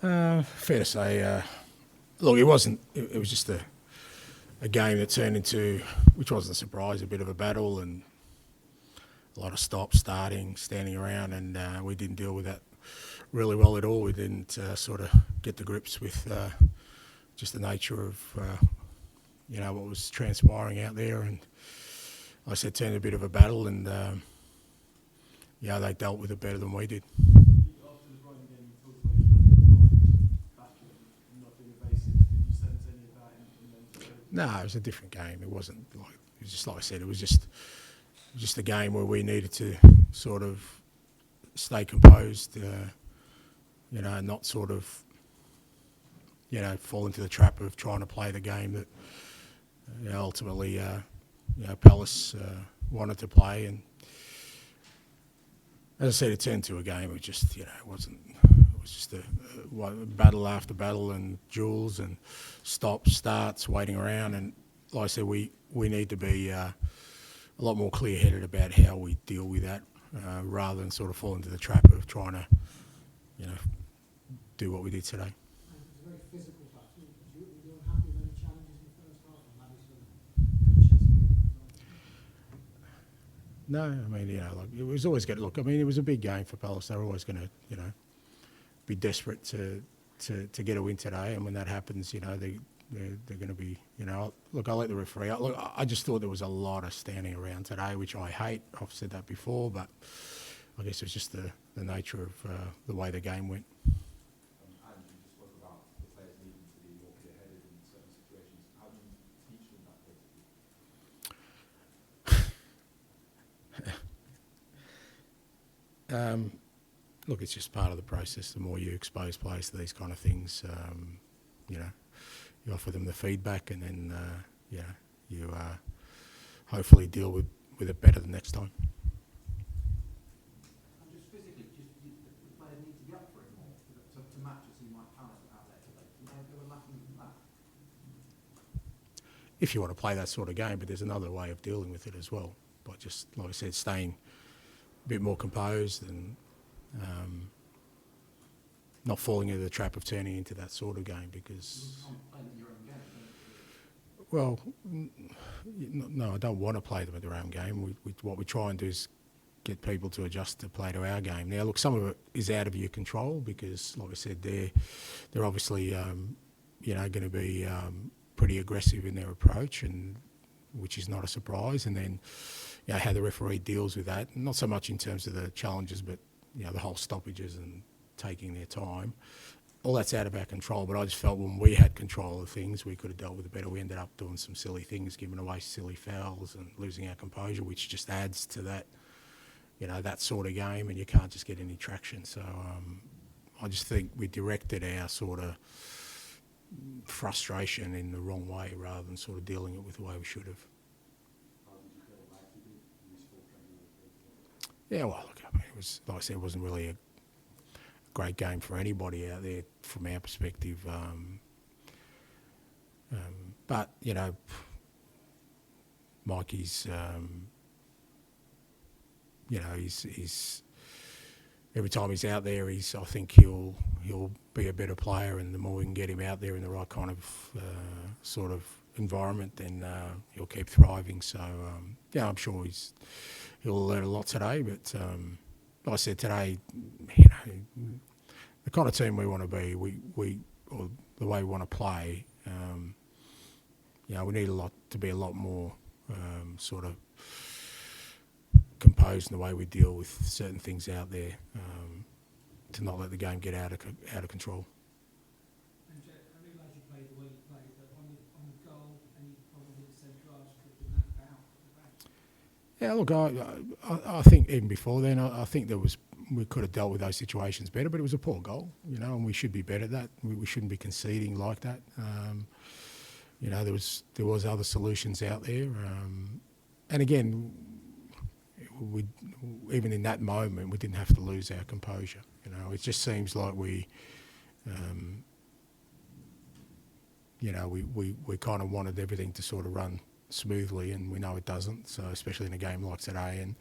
Fair to say, look, it wasn't. It was just a game that turned into, which wasn't a surprise, a bit of a battle and a lot of stops, starting, standing around, and we didn't deal with that really well at all. We didn't sort of get to grips with just the nature of what was transpiring out there, and like I said, turned a bit of a battle, and they dealt with it better than we did. No, it was a different game. It wasn't like, it was just like I said. It was just a game where we needed to sort of stay composed, not sort of fall into the trap of trying to play the game that ultimately Palace wanted to play. And as I said, it turned to a game of just it wasn't. It was just a battle after battle and duels and stops, starts, waiting around. And like I said, we need to be a lot more clear-headed about how we deal with that, rather than sort of fall into the trap of trying to, do what we did today. It was a very physical battle. Were you unhappy with any challenges in the first half? And maybe No, I mean, it was always going to look. I mean, it was a big game for Palace. They were always going to, be desperate to get a win today. And when that happens, they're going to be, look, I'll let the referee. Look, I just thought there was a lot of standing around today, which I hate. I've said that before, but I guess it's just the nature of the way the game went. And you just spoke about the players needing to be more clear-headed in certain situations. How do you teach them that, basically? Look, it's just part of the process. The more you expose players to these kind of things, you offer them the feedback, and then you hopefully deal with it better the next time. And just physically, the players need to be up for it more to match a team like Palace out there today. They were lacking in that. If you want to play that sort of game, but there's another way of dealing with it as well. By just, like I said, staying a bit more composed and not falling into the trap of turning into that sort of game, because... Well, no, I don't want to play them at their own game. What we try and do is get people to adjust to play to our game. Now, look, some of it is out of your control because, like I said, they're obviously, going to be pretty aggressive in their approach, and which is not a surprise. And then, how the referee deals with that, not so much in terms of the challenges, but the whole stoppages and taking their time. All that's out of our control, but I just felt when we had control of things, we could have dealt with it better. We ended up doing some silly things, giving away silly fouls and losing our composure, which just adds to that, that sort of game, and you can't just get any traction. So I just think we directed our sort of frustration in the wrong way rather than sort of dealing it with the way we should have. How did you feel like you did? Useful training? Yeah, well, look, I mean, it was, like I said, it wasn't really a great game for anybody out there from our perspective. But, Mikey's, he's every time he's out there, I think he'll be a better player, and the more we can get him out there in the right kind of sort of environment, then he'll keep thriving. So, I'm sure he'll learn a lot today, but like I said today, the kind of team we want to be, or the way we want to play, we need to be a lot more sort of composed in the way we deal with certain things out there, to not let the game get out of control. And I realise you played the way you played, but on the goal, and you probably the centre-halves could have been that out. Yeah, look, I think even before then, I think we could have dealt with those situations better, but it was a poor goal, and we should be better at that. We shouldn't be conceding like that. There was other solutions out there, and again, even in that moment, we didn't have to lose our composure. It just seems like we kind of wanted everything to sort of run smoothly, and we know it doesn't. So especially in a game like today, and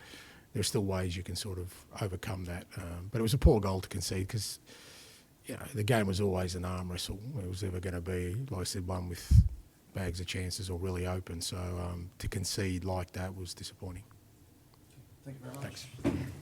there's still ways you can sort of overcome that. But it was a poor goal to concede because, you know, the game was always an arm wrestle. It was ever going to be, like I said, one with bags of chances or really open. So to concede like that was disappointing. Thank you very much. Thanks.